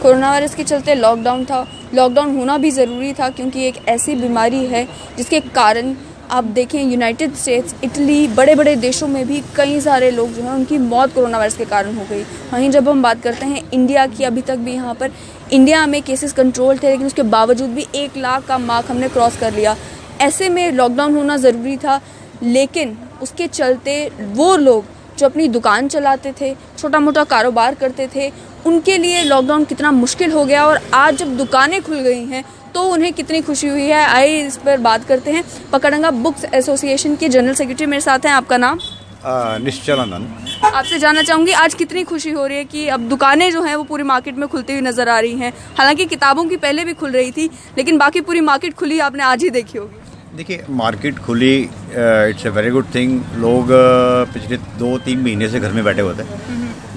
Corona virus के चलते lockdown था। लॉकडाउन होना भी ज़रूरी था क्योंकि एक ऐसी बीमारी है जिसके कारण आप देखें यूनाइटेड स्टेट्स, इटली, बड़े बड़े देशों में भी कई सारे लोग जो हैं उनकी मौत कोरोना वायरस के कारण हो गई। वहीं जब हम बात करते हैं इंडिया की, अभी तक भी यहाँ पर इंडिया में केसेस कंट्रोल थे, लेकिन उसके बावजूद भी 1 लाख का मार्क हमने क्रॉस कर लिया। ऐसे में लॉकडाउन होना ज़रूरी था, लेकिन उसके चलते वो लोग जो अपनी दुकान चलाते थे, छोटा मोटा कारोबार करते थे, उनके लिए लॉकडाउन कितना मुश्किल हो गया और आज जब दुकानें खुल गई हैं तो उन्हें कितनी खुशी हुई है। आइए इस पर बात करते हैं। पकड़ंगा बुक्स एसोसिएशन के जनरल सेक्रेटरी मेरे साथ हैं। आपका नाम? निश्चलानंद। आपसे जानना चाहूँगी आज कितनी खुशी हो रही है कि अब दुकानें जो हैं वो पूरी मार्केट में खुलती हुई नज़र आ रही हैं। हालांकि किताबों की पहले भी खुल रही थी, लेकिन बाकी पूरी मार्केट खुली आपने आज ही देखी होगी। देखिए, मार्केट खुली, it's a very good thing. लोग पिछले 2-3 महीने से घर में बैठे हुए थे,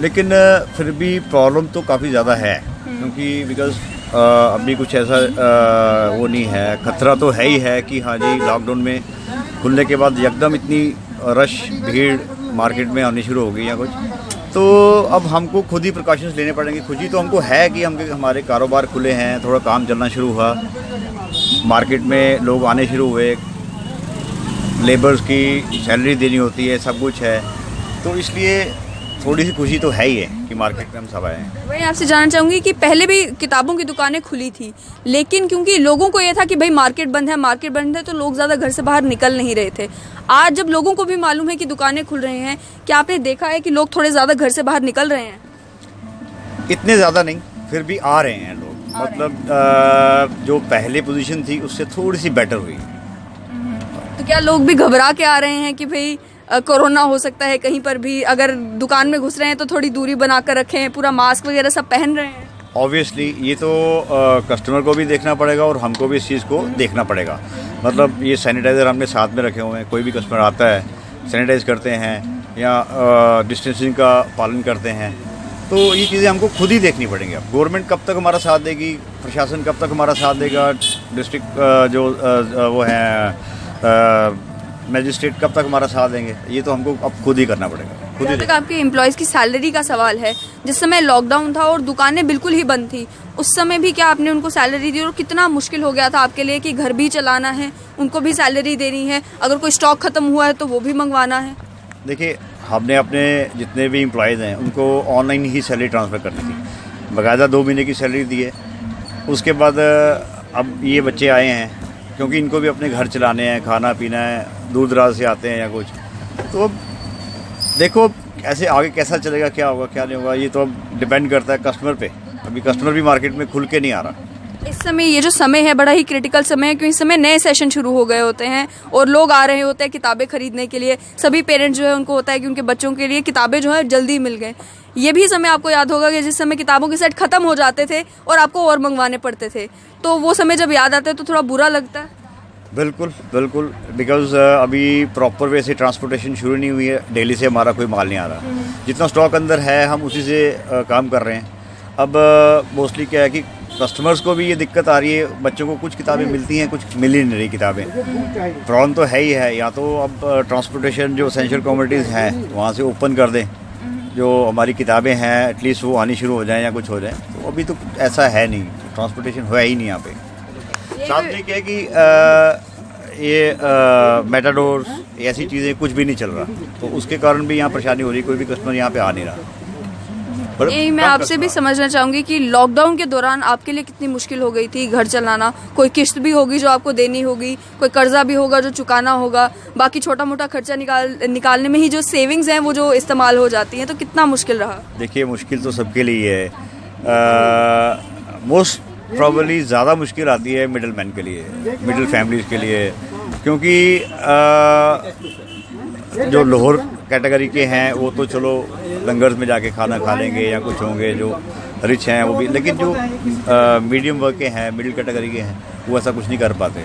लेकिन फिर भी प्रॉब्लम तो काफ़ी ज़्यादा है, क्योंकि बिकॉज अभी कुछ ऐसा वो नहीं है, खतरा तो है ही है कि हाँ जी, लॉकडाउन में खुलने के बाद एकदम इतनी रश, भीड़ मार्केट में आनी शुरू हो गई या कुछ, तो अब हमको खुद ही प्रिकॉशंस लेने पड़ेंगे। खुशी तो हमको है कि हमारे कारोबार खुले हैं, थोड़ा काम चलना शुरू हुआ, मार्केट में लोग आने शुरू हुए, लेबर्स की सैलरी देनी होती है, सब कुछ है, तो इसलिए थोड़ी सी खुशी तो है ही है कि मार्केट में हम सब आए हैं। वही आपसे जानना चाहूँगी कि पहले भी किताबों की दुकानें खुली थी, लेकिन क्योंकि लोगों को ये था कि भाई मार्केट बंद है, तो लोग ज़्यादा घर से बाहर निकल नहीं रहे थे। आज जब लोगों को भी मालूम है कि दुकानें खुल रही हैं, क्या आपने देखा है कि लोग थोड़े ज़्यादा घर से बाहर निकल रहे हैं? इतने ज़्यादा नहीं, फिर भी आ रहे हैं लोग। मतलब जो पहले पोजीशन थी उससे थोड़ी सी बेटर हुई। तो क्या लोग भी घबरा के आ रहे हैं कि भाई कोरोना हो सकता है कहीं पर भी, अगर दुकान में घुस रहे हैं तो थोड़ी दूरी बना कर रखें, पूरा मास्क वगैरह सब पहन रहे हैं? ऑब्वियसली ये तो कस्टमर को भी देखना पड़ेगा और हमको भी इस चीज़ को देखना पड़ेगा। मतलब ये सैनिटाइज़र हमने साथ में रखे हुए हैं, कोई भी कस्टमर आता है सैनिटाइज करते हैं या डिस्टेंसिंग का पालन करते हैं, तो ये चीज़ें हमको खुद ही देखनी पड़ेंगी। अब गवर्नमेंट कब तक हमारा साथ देगी, प्रशासन कब तक हमारा साथ देगा, डिस्ट्रिक्ट जो वो है मैजिस्ट्रेट कब तक हमारा साथ देंगे, ये तो हमको अब खुद ही करना पड़ेगा। खुद ही तक आपके एम्प्लॉयज़ की सैलरी का सवाल है, जिस समय लॉकडाउन था और दुकानें बिल्कुल ही बंद थी, उस समय भी क्या आपने उनको सैलरी दी और कितना मुश्किल हो गया था आपके लिए कि घर भी चलाना है, उनको भी सैलरी देनी है, अगर कोई स्टॉक ख़त्म हुआ है तो वो भी मंगवाना है? देखिए, हमने अपने जितने भी एम्प्लॉयज़ हैं उनको ऑनलाइन ही सैलरी ट्रांसफ़र करनी थी, बाकायदा 2 महीने की सैलरी दी है। उसके बाद अब ये बच्चे आए हैं, क्योंकि इनको भी अपने घर चलाने हैं, खाना पीना है, दूर दराज से आते हैं या कुछ, तो देखो ऐसे आगे कैसा चलेगा, क्या होगा क्या नहीं होगा, ये तो अब डिपेंड करता है कस्टमर पे। अभी कस्टमर भी मार्केट में खुल के नहीं आ रहा। इस समय ये जो समय है बड़ा ही क्रिटिकल समय है, क्योंकि इस समय नए सेशन शुरू हो गए होते हैं और लोग आ रहे होते हैं किताबें खरीदने के लिए। सभी पेरेंट्स जो है उनको होता है कि उनके बच्चों के लिए किताबें जो है जल्दी मिल गए। ये भी समय आपको याद होगा कि जिस समय किताबों के सेट खत्म हो जाते थे और आपको और मंगवाने पड़ते थे, तो वो समय जब याद आता है तो थोड़ा बुरा लगता है। बिल्कुल बिल्कुल, बिकॉज अभी प्रॉपर वे से ट्रांसपोर्टेशन शुरू नहीं हुई है, दिल्ली से हमारा कोई माल नहीं आ रहा। जितना स्टॉक अंदर है हम उसी से काम कर रहे हैं। अब मोस्टली क्या है कि कस्टमर्स को भी ये दिक्कत आ रही है, बच्चों को कुछ किताबें मिलती हैं, कुछ मिल ही नहीं रही किताबें। प्रॉब्लम तो है ही है, या तो अब ट्रांसपोर्टेशन जो एसेंशियल कमोडिटीज़ हैं वहाँ से ओपन कर दें, जो हमारी किताबें हैं एटलीस्ट वो आनी शुरू हो जाए या कुछ हो जाए। तो अभी तो ऐसा है नहीं, ट्रांसपोर्टेशन हुआ ही नहीं यहाँ पे। साथ में क्या है कि ये मेटाडोर्स ऐसी चीज़ें कुछ भी नहीं चल रहा, तो उसके कारण भी यहाँ परेशानी हो रही, कोई भी कस्टमर यहाँ पे आ नहीं रहा। यही मैं आपसे भी समझना चाहूँगी कि लॉकडाउन के दौरान आपके लिए कितनी मुश्किल हो गई थी घर चलाना। कोई किस्त भी होगी जो आपको देनी होगी, कोई कर्जा भी होगा जो चुकाना होगा, बाकी छोटा मोटा खर्चा निकालने में ही जो सेविंग्स हैं वो जो इस्तेमाल हो जाती हैं, तो कितना मुश्किल रहा? देखिए, मुश्किल तो सबके लिए है। मोस्ट प्रॉब्ली ज़्यादा मुश्किल आती है मिडिल मैन के लिए, मिडिल फैमिलीज़ के लिए, क्योंकि जो लोअर कैटेगरी के हैं वो तो चलो लंगर्स में जाके खाना खा लेंगे या कुछ होंगे, जो रिच हैं वो भी, लेकिन जो मीडियम वर्ग के हैं, मिडिल कैटेगरी के हैं, वो ऐसा कुछ नहीं कर पाते।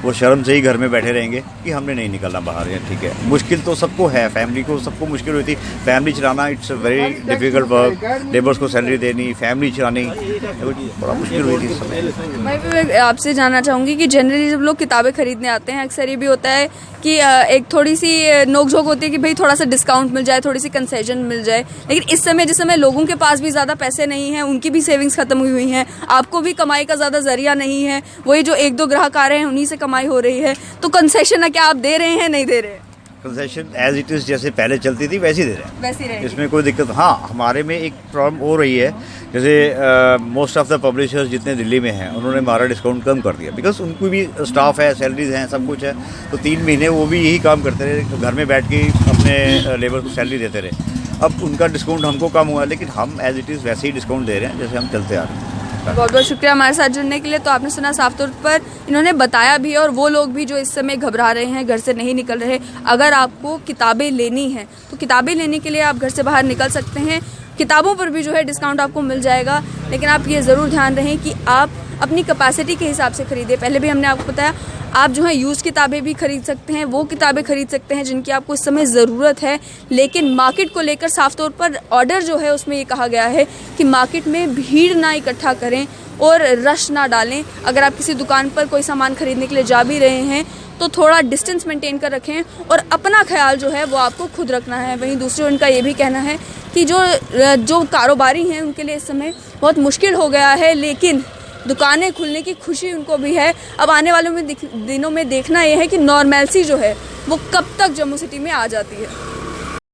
वो शर्म से ही घर में बैठे रहेंगे कि हमने नहीं निकलना बाहर, या ठीक है। मुश्किल तो सबको है, फैमिली को सबको मुश्किल हुई थी। फैमिली चलाना it's very difficult work, labours को सैलरी देनी, फैमिली चलानी बड़ा मुश्किल हुई थी इस समय। मैं भी आपसे जानना चाहूँगी कि जनरली जब लोग किताबें खरीदने आते हैं अक्सर ये भी होता है कि एक थोड़ी सी नोक-झोंक होती है कि भाई थोड़ा सा डिस्काउंट मिल जाए, थोड़ी सी कंसेशन मिल जाए। लेकिन इस समय जिस समय लोगों के पास भी ज़्यादा पैसे नहीं हैं, उनकी भी सेविंग्स खत्म हुई हुई हैं, आपको भी कमाई का ज़्यादा जरिया नहीं है, वही जो 1-2 ग्राहक आ रहे हैं उन्हीं से कमाई हो रही है, तो कंसेशन क्या आप दे रहे हैं, नहीं दे रहे? कंसेशन एज इट इज़ जैसे पहले चलती थी वैसी दे रहे हैं, वैसी रहे, इसमें कोई दिक्कत। हाँ, हमारे में एक प्रॉब्लम हो रही है, जैसे मोस्ट ऑफ द पब्लिशर्स जितने दिल्ली में हैं उन्होंने हमारा डिस्काउंट कम कर दिया, बिकॉज उनको भी स्टाफ है, सैलरीज हैं, सब कुछ है। तो 3 महीने वो भी यही काम करते रहे, घर में बैठ के अपने लेबर को सैलरी देते रहे। अब उनका डिस्काउंट हमको कम हुआ, लेकिन हम एज इट इज़ वैसे ही डिस्काउंट दे रहे हैं जैसे हम चलते आ रहे हैं। बहुत बहुत शुक्रिया हमारे साथ जुड़ने के लिए। तो आपने सुना साफ तौर पर इन्होंने बताया भी, और वो लोग भी जो इस समय घबरा रहे हैं, घर से नहीं निकल रहे, अगर आपको किताबें लेनी हैं तो किताबें लेने के लिए आप घर से बाहर निकल सकते हैं। किताबों पर भी जो है डिस्काउंट आपको मिल जाएगा, लेकिन आप ये ज़रूर ध्यान रखें कि आप अपनी कैपेसिटी के हिसाब से खरीदें। पहले भी हमने आपको बताया आप जो है यूज़ किताबें भी खरीद सकते हैं, वो किताबें खरीद सकते हैं जिनकी आपको इस समय ज़रूरत है। लेकिन मार्केट को लेकर साफ तौर पर ऑर्डर जो है उसमें ये कहा गया है कि मार्केट में भीड़ ना इकट्ठा करें और रश ना डालें। अगर आप किसी दुकान पर कोई सामान खरीदने के लिए जा भी रहे हैं तो थोड़ा डिस्टेंस मेंटेन कर रखें और अपना ख्याल जो है वो आपको खुद रखना है। वहीं दूसरे उनका ये भी कहना है कि जो कारोबारी हैं उनके लिए इस समय बहुत मुश्किल हो गया है, लेकिन दुकानें खुलने की खुशी उनको भी है। अब आने वालों दिनों में देखना ये है कि नॉर्मैलिटी जो है वो कब तक जम्मू सिटी में आ जाती है।